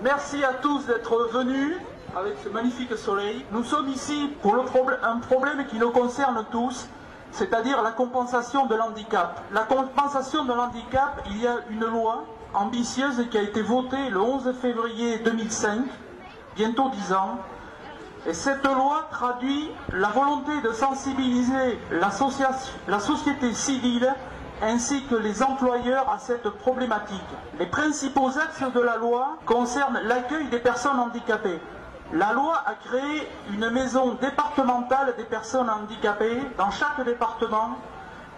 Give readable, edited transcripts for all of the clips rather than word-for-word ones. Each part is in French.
Merci à tous d'être venus avec ce magnifique soleil. Nous sommes ici pour un problème qui nous concerne tous, c'est-à-dire la compensation de l'handicap. La compensation de l'handicap, il y a une loi ambitieuse qui a été votée le 11 février 2005, bientôt 10 ans. Et cette loi traduit la volonté de sensibiliser la société civile ainsi que les employeurs à cette problématique. Les principaux axes de la loi concernent l'accueil des personnes handicapées. La loi a créé une maison départementale des personnes handicapées dans chaque département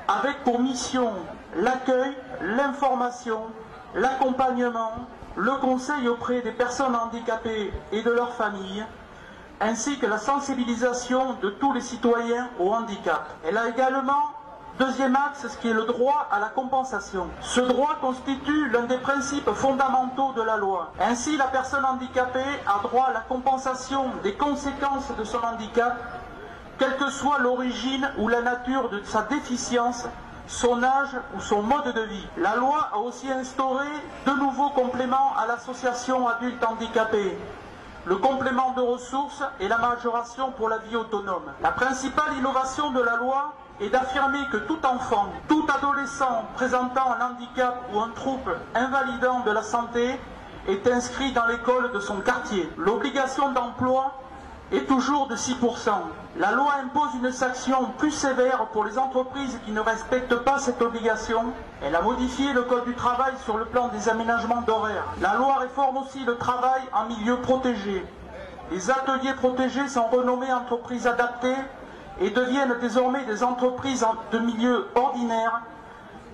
avec pour mission l'accueil, l'information, l'accompagnement, le conseil auprès des personnes handicapées et de leurs familles, ainsi que la sensibilisation de tous les citoyens au handicap. Elle a également, deuxième axe, ce qui est le droit à la compensation. Ce droit constitue l'un des principes fondamentaux de la loi. Ainsi, la personne handicapée a droit à la compensation des conséquences de son handicap, quelle que soit l'origine ou la nature de sa déficience, son âge ou son mode de vie. La loi a aussi instauré de nouveaux compléments à l'association adulte handicapé, le complément de ressources et la majoration pour la vie autonome. La principale innovation de la loi est d'affirmer que tout enfant, tout adolescent présentant un handicap ou un trouble invalidant de la santé est inscrit dans l'école de son quartier. L'obligation d'emploi est toujours de 6%. La loi impose une sanction plus sévère pour les entreprises qui ne respectent pas cette obligation. Elle a modifié le code du travail sur le plan des aménagements d'horaires. La loi réforme aussi le travail en milieu protégé. Les ateliers protégés sont renommés entreprises adaptées et deviennent désormais des entreprises de milieu ordinaire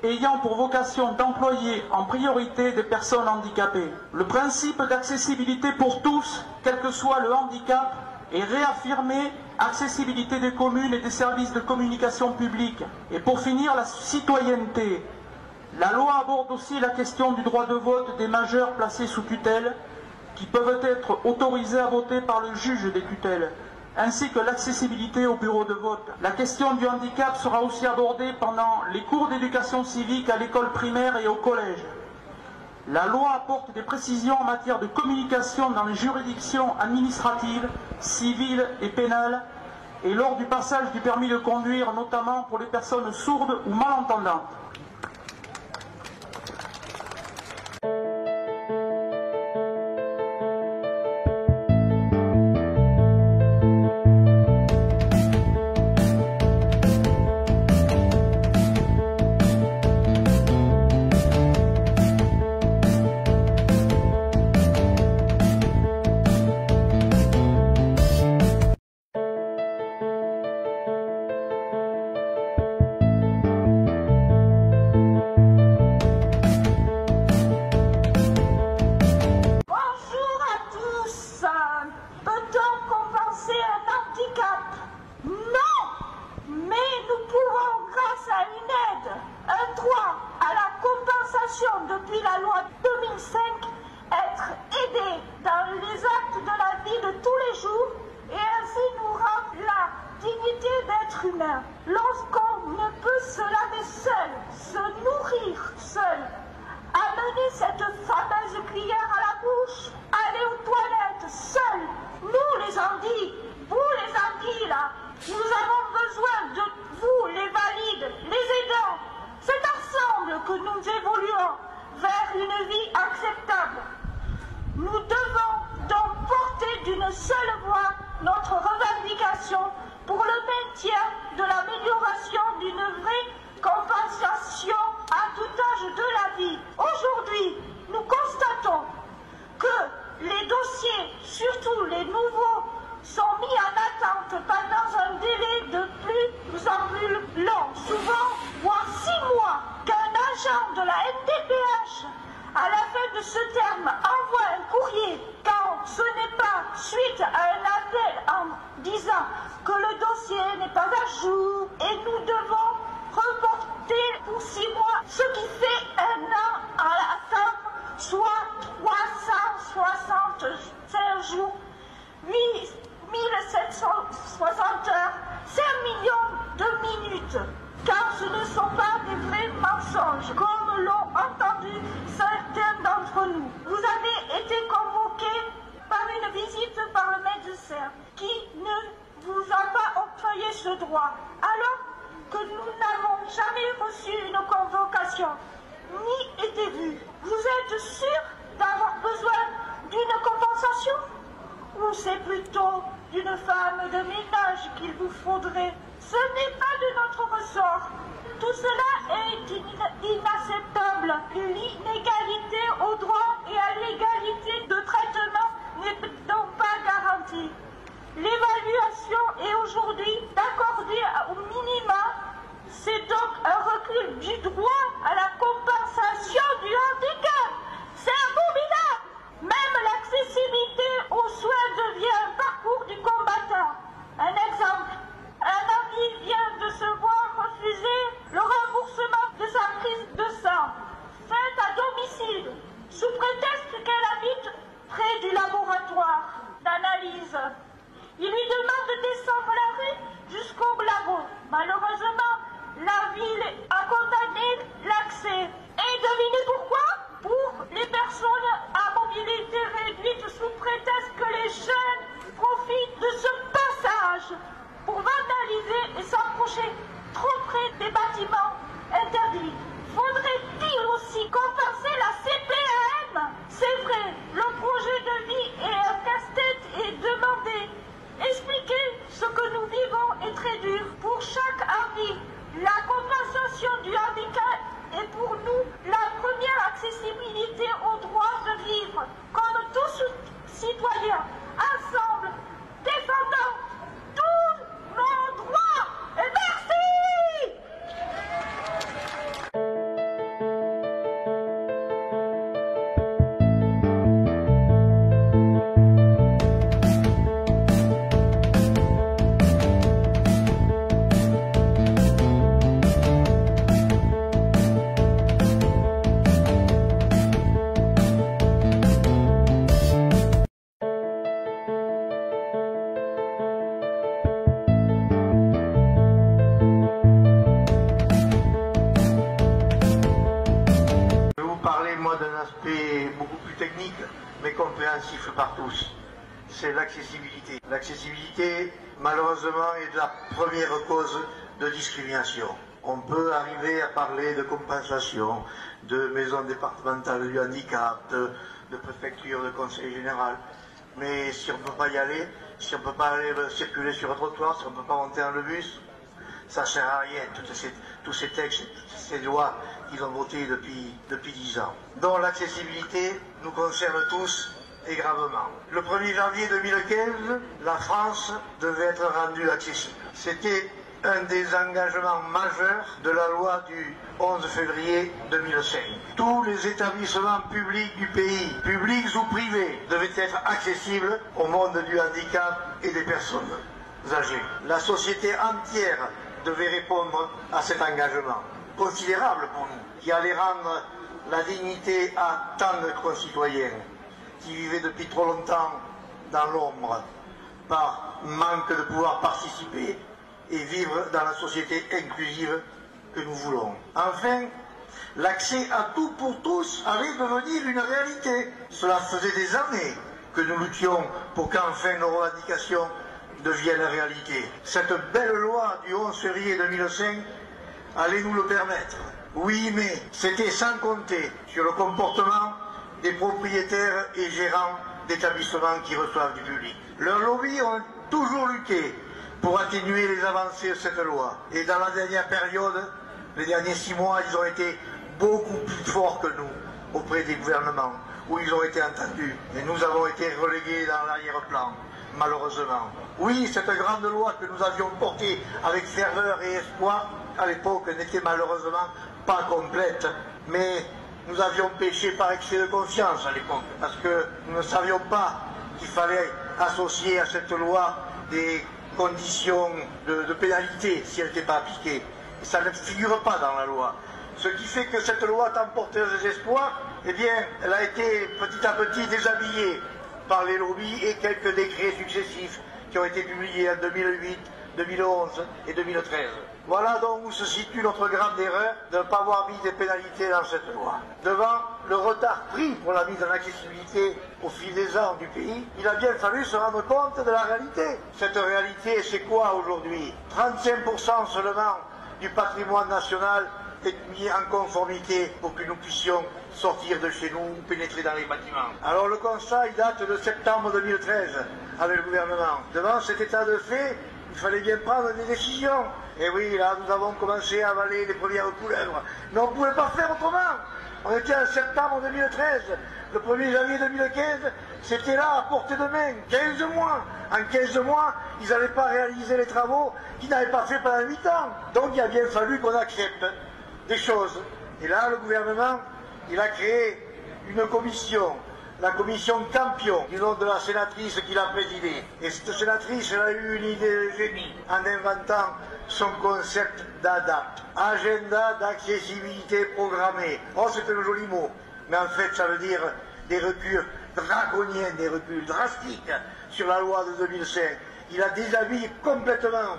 ayant pour vocation d'employer en priorité des personnes handicapées. Le principe d'accessibilité pour tous, quel que soit le handicap, est réaffirmé, accessibilité des communes et des services de communication publique. Et pour finir, la citoyenneté. La loi aborde aussi la question du droit de vote des majeurs placés sous tutelle, qui peuvent être autorisés à voter par le juge des tutelles, ainsi que l'accessibilité au bureau de vote. La question du handicap sera aussi abordée pendant les cours d'éducation civique à l'école primaire et au collège. La loi apporte des précisions en matière de communication dans les juridictions administratives, civiles et pénales, et lors du passage du permis de conduire, notamment pour les personnes sourdes ou malentendantes. Depuis la loi 2005, être aidé dans les actes de la vie de tous les jours et ainsi nous rendre la dignité d'être humain. Lorsqu'on ne peut se laver seul, se nourrir seul, amener cette fameuse cuillère à la bouche, aller aux toilettes seul, nous les handis, vous les handis là, nous avons besoin de vous les valides, les aidants. C'est ensemble que nous évoluons vers une vie acceptable. Nous devons donc porter d'une seule voix notre revendication pour le maintien de l'amélioration d'une vraie compensation à tout âge de la vie. Aujourd'hui, nous constatons que les dossiers, surtout les nouveaux, sont mis en attente pendant un délai de plus en plus long, souvent voire 6 mois, qu'un agent de la NDPH, à la fin de ce terme, envoie un courrier quand ce n'est pas suite à un appel en disant que le dossier n'est pas à jour et nous devons reporter pour 6 mois, ce qui fait 1 an à la fin, soit 365 jours, 1760 heures, 5 millions de minutes, car ce ne sont pas des vrais mensonges, comme l'ont entendu certains d'entre nous. Vous avez été convoqués qui ne vous a pas octroyé ce droit, alors que nous n'avons jamais reçu une convocation, ni été vus. Vous êtes sûr d'avoir besoin d'une compensation? Ou c'est plutôt d'une femme de ménage qu'il vous faudrait? Ce n'est pas de notre ressort. Tout cela est inacceptable. L'inégalité au droit et à l'égalité de traitement n'est donc pas garantie. L'évaluation est aujourd'hui d'accorder au minima, c'est donc un recul du droit à la compensation du handicap. C'est abominable. Même l'accessibilité aux soins devient un parcours du combattant. Un exemple, un ami vient de se voir refuser le remboursement de sa prise de sang, faite à domicile, sous prétexte qu'elle habite près du laboratoire d'analyse. Il lui demande de descendre la rue jusqu'au labo. Malheureusement, la ville a condamné l'accès. Et devinez pourquoi? Pour les personnes à mobilité réduite, sous prétexte que les jeunes profitent de ce passage pour vandaliser et s'approcher trop près des bâtiments interdits. Faudrait-il aussi compenser la CPAM? C'est vrai, le projet de vie est un casse-tête et demandé. Expliquer ce que nous vivons est très dur. Pour chaque avis, la compensation du handicap est pour nous la première accessibilité au droit de vivre, comme tous citoyens, ensemble, défendant tous nos droits. Et merci! Mais compréhensif par tous, c'est l'accessibilité. L'accessibilité, malheureusement, est la première cause de discrimination. On peut arriver à parler de compensation, de maison départementale du handicap, de préfecture, de conseil général, mais si on ne peut pas y aller, si on ne peut pas aller circuler sur un trottoir, si on ne peut pas monter dans le bus, ça ne sert à rien, tous ces textes, toutes ces lois qu'ils ont votées depuis 10 ans. Donc l'accessibilité nous concerne tous et gravement. Le 1er janvier 2015, la France devait être rendue accessible. C'était un des engagements majeurs de la loi du 11 février 2005. Tous les établissements publics du pays, publics ou privés, devaient être accessibles au monde du handicap et des personnes âgées. La société entière devait répondre à cet engagement considérable pour nous, qui allait rendre la dignité à tant de concitoyens qui vivaient depuis trop longtemps dans l'ombre, par manque de pouvoir participer et vivre dans la société inclusive que nous voulons. Enfin, l'accès à tout pour tous allait devenir une réalité. Cela faisait des années que nous luttions pour qu'enfin nos revendications deviennent réalité. Cette belle loi du 11 février 2005 allait nous le permettre. Oui, mais c'était sans compter sur le comportement des propriétaires et gérants d'établissements qui reçoivent du public. Leurs lobbies ont toujours lutté pour atténuer les avancées de cette loi. Et dans la dernière période, les derniers 6 mois, ils ont été beaucoup plus forts que nous auprès des gouvernements, où ils ont été entendus. Et nous avons été relégués dans l'arrière-plan, malheureusement. Oui, cette grande loi que nous avions portée avec ferveur et espoir, à l'époque, n'était malheureusement pas complète, mais nous avions péché par excès de confiance à l'époque, parce que nous ne savions pas qu'il fallait associer à cette loi des conditions de pénalité si elle n'était pas appliquée. Et ça ne figure pas dans la loi. Ce qui fait que cette loi tant porteuse d'espoir, eh bien, elle a été petit à petit déshabillée par les lobbies et quelques décrets successifs qui ont été publiés en 2008, 2011 et 2013. Voilà donc où se situe notre grande erreur de ne pas avoir mis des pénalités dans cette loi. Devant le retard pris pour la mise en accessibilité au fil des ans du pays, il a bien fallu se rendre compte de la réalité. Cette réalité, c'est quoi aujourd'hui? 35% seulement du patrimoine national est mis en conformité pour que nous puissions sortir de chez nous ou pénétrer dans les bâtiments. Alors le constat, il date de septembre 2013 avec le gouvernement. Devant cet état de fait, il fallait bien prendre des décisions. Et oui, là, nous avons commencé à avaler les premières couleuvres. Mais on ne pouvait pas faire autrement. On était en septembre 2013. Le 1er janvier 2015, c'était là, à portée de main. 15 mois. En 15 mois, ils n'allaient pas réaliser les travaux qu'ils n'avaient pas fait pendant 8 ans. Donc il a bien fallu qu'on accepte des choses. Et là, le gouvernement, il a créé une commission, la commission Campion, du nom de la sénatrice qui l'a présidée. Et cette sénatrice, elle a eu une idée de génie en inventant son concept d'ADAPT, agenda d'accessibilité programmée. Oh, c'est un joli mot, mais en fait, ça veut dire des reculs draconiens, des reculs drastiques sur la loi de 2005. Il a déshabillé complètement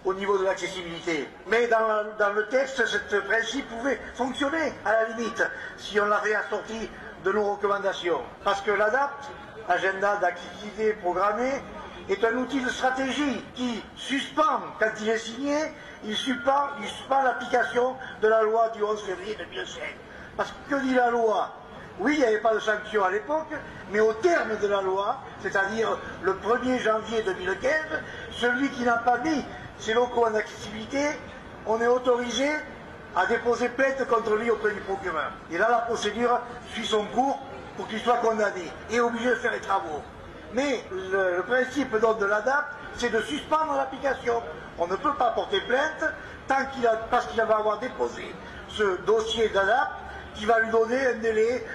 au niveau de l'accessibilité. Mais dans le texte, ce principe pouvait fonctionner à la limite, si on l'avait assorti de nos recommandations. Parce que l'ADAPT, agenda d'accessibilité programmée, est un outil de stratégie qui suspend, quand il est signé, il suspend l'application de la loi du 11 février 2005. Parce que dit la loi? Oui, il n'y avait pas de sanction à l'époque, mais au terme de la loi, c'est-à-dire le 1er janvier 2015, celui qui n'a pas mis ses locaux en accessibilité, on est autorisé à déposer plainte contre lui auprès du procureur. Et là, la procédure suit son cours pour qu'il soit condamné et obligé de faire les travaux. Mais le principe donc de l'ADAPT, c'est de suspendre l'application. On ne peut pas porter plainte parce qu'il va avoir déposé ce dossier d'ADAPT qui va lui donner un délai.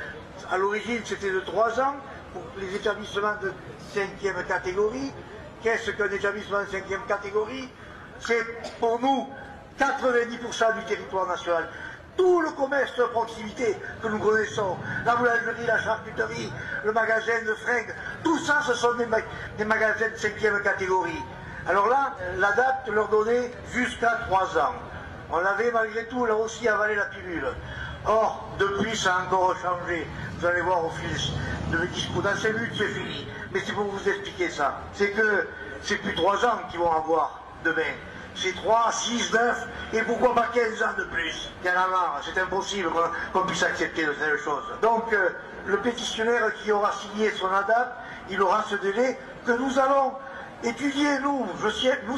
À l'origine, c'était de 3 ans pour les établissements de 5e catégorie. Qu'est-ce qu'un établissement de 5e catégorie? C'est pour nous 90% du territoire national. Tout le commerce de proximité que nous connaissons, la boulangerie, la charcuterie, le magasin de fringues, tout ça, ce sont des magasins de 5e catégorie. Alors là, l'ADAPT leur donnait jusqu'à 3 ans. On avait malgré tout, là aussi, avalé la pilule. Or, depuis, ça a encore changé. Vous allez voir au fil de mes discours. Dans 5 minutes, c'est fini. Mais c'est pour vous expliquer ça. C'est que c'est plus 3 ans qu'ils vont avoir demain. C'est 3, 6, 9, et pourquoi pas 15 ans de plus? Il y en a marre, c'est impossible qu'on puisse accepter de telles choses. Donc, le pétitionnaire qui aura signé son ADAPT, il aura ce délai que nous allons étudier, nous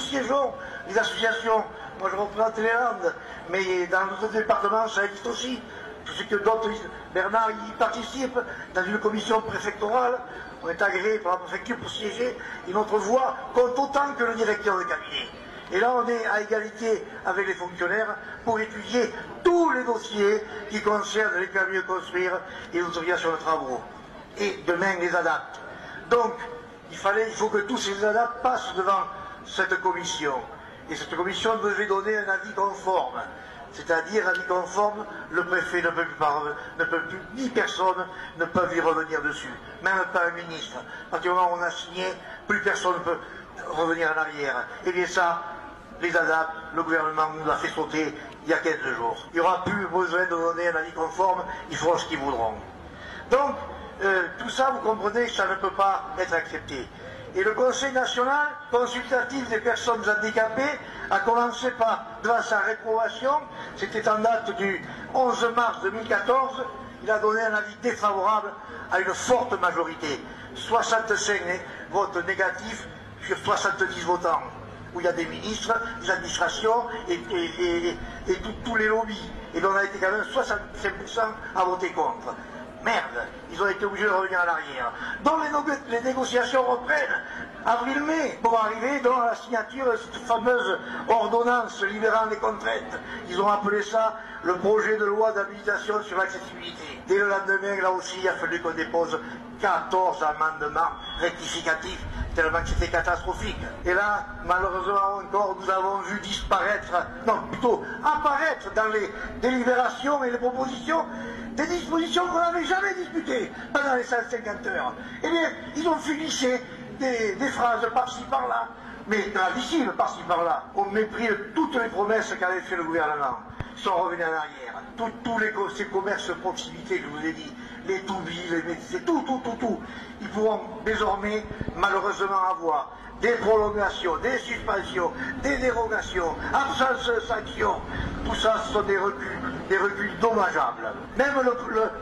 siégeons, les associations. Moi, je représente les Landes, mais dans notre département, ça existe aussi. Je sais que d'autres, Bernard, il participe dans une commission préfectorale. On est agréé par la préfecture pour siéger, et notre voix compte autant que le directeur de cabinet. Et là, on est à égalité avec les fonctionnaires pour étudier tous les dossiers qui concernent les permis de construire et l'autorisation de travaux. Et demain, les ADAPT. Donc, il faut que tous ces ADAPT passent devant cette commission. Et cette commission devait donner un avis conforme. C'est-à-dire, avis conforme, le préfet ne peut plus, ni personne ne peut y revenir dessus. Même pas un ministre. À partir du moment où on a signé, plus personne ne peut revenir en arrière. Et bien ça, les ADAPT, le gouvernement nous l'a fait sauter il y a 15 jours. Il n'y aura plus besoin de donner un avis conforme, ils feront ce qu'ils voudront. Donc, tout ça, vous comprenez, ça ne peut pas être accepté. Et le Conseil national consultatif des personnes handicapées a commencé par, devant sa réprobation, c'était en date du 11 mars 2014, il a donné un avis défavorable à une forte majorité. 65 votes négatifs sur 70 votants, où il y a des ministres, des administrations et tous les lobbies. Et on a été quand même 65% à voter contre. Merde, ils ont été obligés de revenir en arrière. Donc les négociations reprennent avril-mai pour arriver à la signature de cette fameuse ordonnance libérant les contraintes. Ils ont appelé ça le projet de loi d'habilitation sur l'accessibilité. Dès le lendemain, là aussi, il a fallu qu'on dépose 14 amendements rectificatifs, tellement que c'était catastrophique. Et là, malheureusement encore, nous avons vu apparaître dans les délibérations et les propositions des dispositions qu'on n'avait jamais discutées pendant les 150 heures. Eh bien, ils ont fait glisser des phrases par-ci par-là, mais gravissimes par-ci par-là, au mépris de toutes les promesses qu'avait fait le gouvernement. sont revenus en arrière. Tous ces commerces de proximité que je vous ai dit, les toubis, les médecins, tout, ils pourront désormais malheureusement avoir des prolongations, des suspensions, des dérogations, absence de sanctions. Tout ça, ce sont des reculs dommageables. Même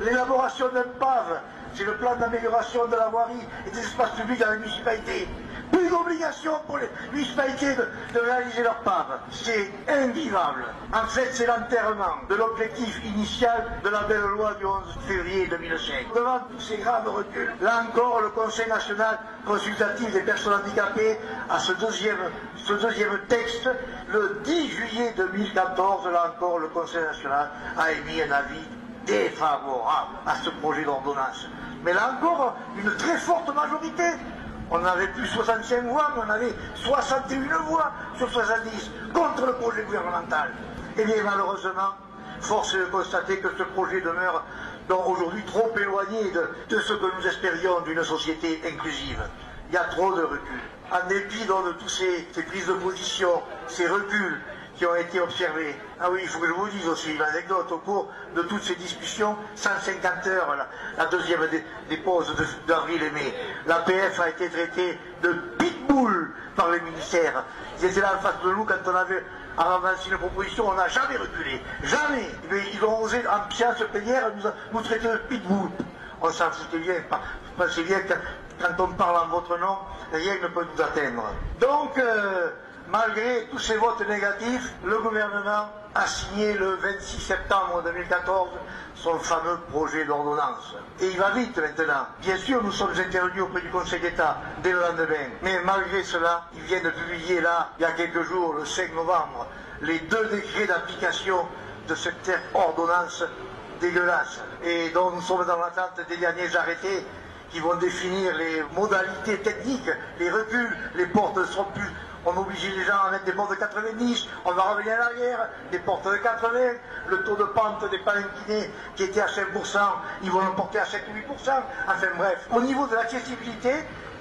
l'élaboration d'un PAV, c'est le plan d'amélioration de la voirie et des espaces publics dans les municipalités. Plus d'obligation pour les municipalités de réaliser leur PAV. C'est invivable. En fait, c'est l'enterrement de l'objectif initial de la belle loi du 11 février 2005. Devant tous ces graves reculs, là encore, le Conseil national consultatif des personnes handicapées a ce deuxième texte. Le 10 juillet 2014, là encore, le Conseil national a émis un avis défavorable à ce projet d'ordonnance. Mais là encore, une très forte majorité. On n'avait plus 65 voix, mais on avait 61 voix sur 70 contre le projet gouvernemental. Et bien malheureusement, force est de constater que ce projet demeure donc aujourd'hui trop éloigné de ce que nous espérions d'une société inclusive. Il y a trop de reculs. En dépit de tous ces prises de position, ces reculs qui ont été observés. Ah oui, il faut que je vous dise aussi une anecdote. Au cours de toutes ces discussions, 150 heures, la deuxième des pauses d'avril et mai, l'APF a été traitée de pitbull par le ministère. Ils étaient là en face de nous quand on avait avancé une proposition, on n'a jamais reculé. Jamais. Mais ils ont osé, en séance plénière, nous traiter de pitbull. On s'en foutait bien. Pensez bien que quand on parle en votre nom, rien ne peut nous atteindre. Donc, malgré tous ces votes négatifs, le gouvernement a signé le 26 septembre 2014 son fameux projet d'ordonnance. Et il va vite maintenant. Bien sûr, nous sommes intervenus auprès du Conseil d'État dès le lendemain. Mais malgré cela, ils viennent de publier là, il y a quelques jours, le 5 novembre, les 2 décrets d'application de cette ordonnance dégueulasse. Et dont nous sommes dans l'attente des derniers arrêtés qui vont définir les modalités techniques, les reculs, les portes ne seront plus. On oblige les gens à mettre des portes de 90, on va revenir en arrière, des portes de 80, le taux de pente des palinquinés qui était à 5%, ils vont le porter à 7 ou 8%, enfin bref. Au niveau de l'accessibilité,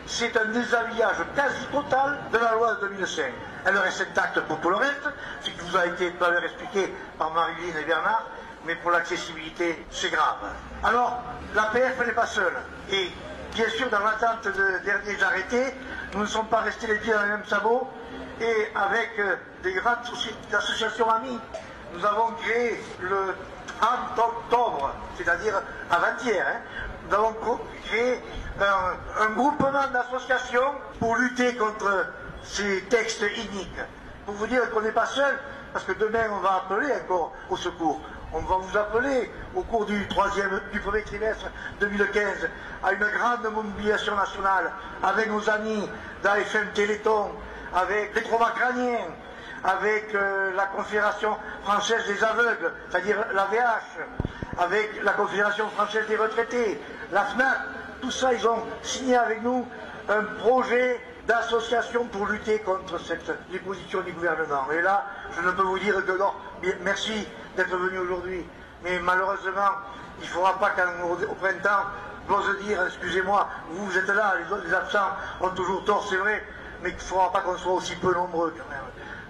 c'est un déshabillage quasi total de la loi de 2005. Elle reste intacte pour tout le reste, ce qui vous a été tout à l'heure expliqué par Marilyn et Bernard, mais pour l'accessibilité, c'est grave. Alors, l'APF n'est pas seule. Et bien sûr, dans l'attente de derniers arrêtés, nous ne sommes pas restés les pieds dans les mêmes sabots. Et avec des grandes associations amies, nous avons créé le 30 octobre, c'est-à-dire avant-hier, nous avons créé un groupement d'associations pour lutter contre ces textes iniques. Pour vous dire qu'on n'est pas seul, parce que demain on va appeler encore au secours. On va vous appeler au cours du premier trimestre 2015 à une grande mobilisation nationale avec nos amis d'AFM Téléthon, avec les Trova-Crâniens, avec la Confédération française des aveugles, c'est-à-dire la VH, avec la Confédération française des retraités, la FNAC. Tout ça, ils ont signé avec nous un projet d'association pour lutter contre les positions du gouvernement. Et là, je ne peux vous dire que non, merci d'être venu aujourd'hui, mais malheureusement, il ne faudra pas qu'au printemps, j'ose dire, excusez-moi, vous êtes là, les autres, les absents ont toujours tort, c'est vrai, mais il ne faudra pas qu'on soit aussi peu nombreux quand même.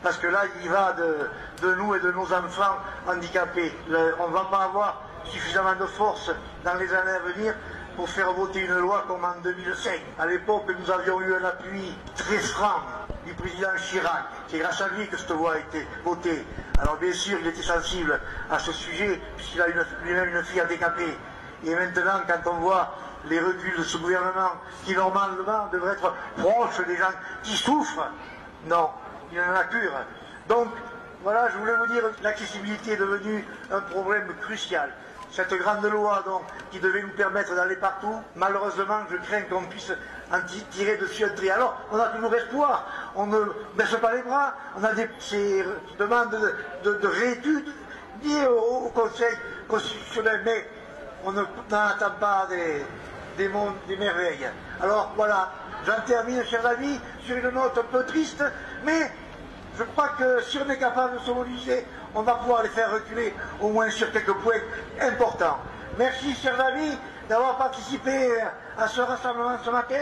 Parce que là, il y va de nous et de nos enfants handicapés. On ne va pas avoir suffisamment de force dans les années à venir pour faire voter une loi comme en 2005. À l'époque, nous avions eu un appui très franc du président Chirac. C'est grâce à lui que cette loi a été votée. Alors bien sûr, il était sensible à ce sujet, puisqu'il a lui-même une fille handicapée. Et maintenant, quand on voit les reculs de ce gouvernement, qui normalement devrait être proche des gens qui souffrent, non, il en a cure. Donc, voilà, je voulais vous dire que l'accessibilité est devenue un problème crucial. Cette grande loi donc, qui devait nous permettre d'aller partout, malheureusement, je crains qu'on puisse en tirer dessus un trait. Alors, on a toujours espoir, on ne baisse pas les bras, on a ces demandes de réétude liées au Conseil constitutionnel, mais on n'en attend pas des merveilles. Alors voilà, j'en termine, chers amis, sur une note un peu triste, mais je crois que si on est capable de se mobiliser, on va pouvoir les faire reculer au moins sur quelques points importants. Merci, chers amis, d'avoir participé à ce rassemblement ce matin.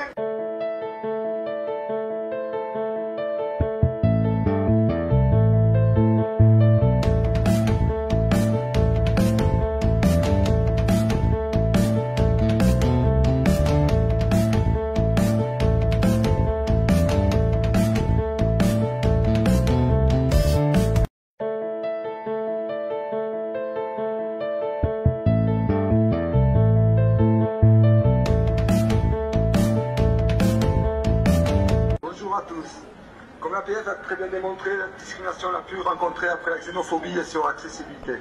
Comme l'APF a très bien démontré, la discrimination la plus rencontrée après la xénophobie est sur l'accessibilité.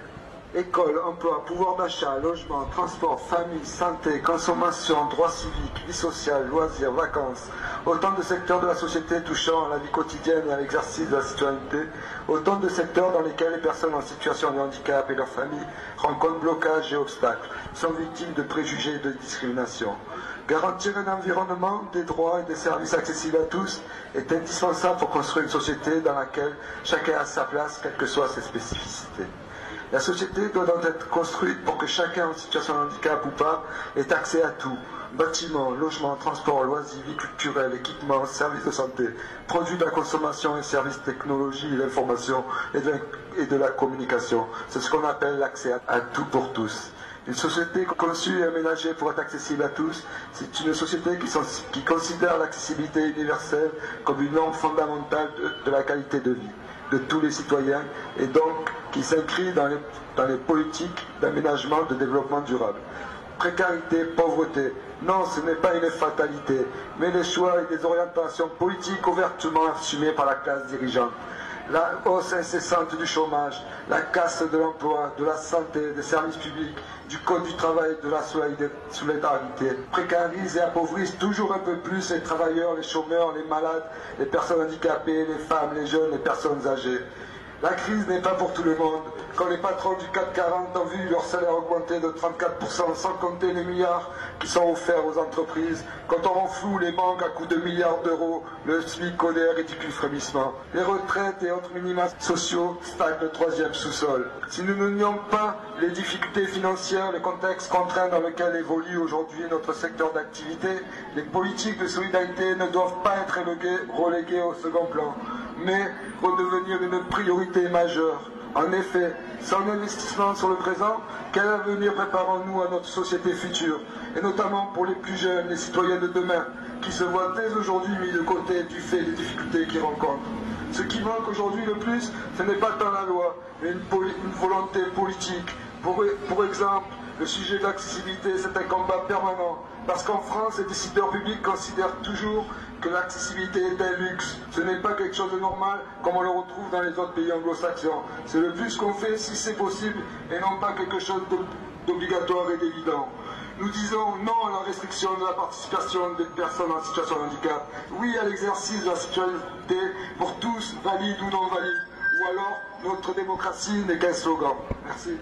École, emploi, pouvoir d'achat, logement, transport, famille, santé, consommation, droits civiques, vie sociale, loisirs, vacances. Autant de secteurs de la société touchant à la vie quotidienne et à l'exercice de la citoyenneté. Autant de secteurs dans lesquels les personnes en situation de handicap et leurs familles rencontrent blocages et obstacles, sont victimes de préjugés et de discrimination. Garantir un environnement, des droits et des services accessibles à tous est indispensable pour construire une société dans laquelle chacun a sa place, quelles que soient ses spécificités. La société doit donc être construite pour que chacun en situation de handicap ou pas ait accès à tout. Bâtiments, logements, transports, loisirs, vie culturelle, équipements, services de santé, produits de la consommation et services technologie, l'information et de la communication. C'est ce qu'on appelle l'accès à tout pour tous. Une société conçue et aménagée pour être accessible à tous, c'est une société qui considère l'accessibilité universelle comme une norme fondamentale de la qualité de vie de tous les citoyens et donc qui s'inscrit dans les politiques d'aménagement de développement durable. Précarité, pauvreté, non, ce n'est pas une fatalité, mais les choix et des orientations politiques ouvertement assumées par la classe dirigeante. La hausse incessante du chômage, la casse de l'emploi, de la santé, des services publics, du code du travail, de la solidarité, précarisent et appauvrissent toujours un peu plus les travailleurs, les chômeurs, les malades, les personnes handicapées, les femmes, les jeunes, les personnes âgées. La crise n'est pas pour tout le monde. Quand les patrons du CAC 40 ont vu leur salaire augmenter de 34%, sans compter les milliards qui sont offerts aux entreprises, quand on renfloue les banques à coups de milliards d'euros, le SMIC connaît un ridicule frémissement. Les retraites et autres minima sociaux stagnent le troisième sous-sol. Si nous n'ignorons pas les difficultés financières, le contexte contraint dans lequel évolue aujourd'hui notre secteur d'activité, les politiques de solidarité ne doivent pas être reléguées au second plan, mais redevenir une priorité majeure. En effet, sans investissement sur le présent, quel avenir préparons-nous à notre société future, et notamment pour les plus jeunes, les citoyens de demain, qui se voient dès aujourd'hui mis de côté du fait des difficultés qu'ils rencontrent. Ce qui manque aujourd'hui le plus, ce n'est pas tant la loi, mais une volonté politique. Pour exemple, le sujet de l'accessibilité, c'est un combat permanent, parce qu'en France, les décideurs publics considèrent toujours que l'accessibilité est un luxe. Ce n'est pas quelque chose de normal comme on le retrouve dans les autres pays anglo-saxons. C'est le plus qu'on fait si c'est possible et non pas quelque chose d'obligatoire et d'évident. Nous disons non à la restriction de la participation des personnes en situation de handicap, oui à l'exercice de la citoyenneté pour tous, valides ou non valides, ou alors notre démocratie n'est qu'un slogan. Merci.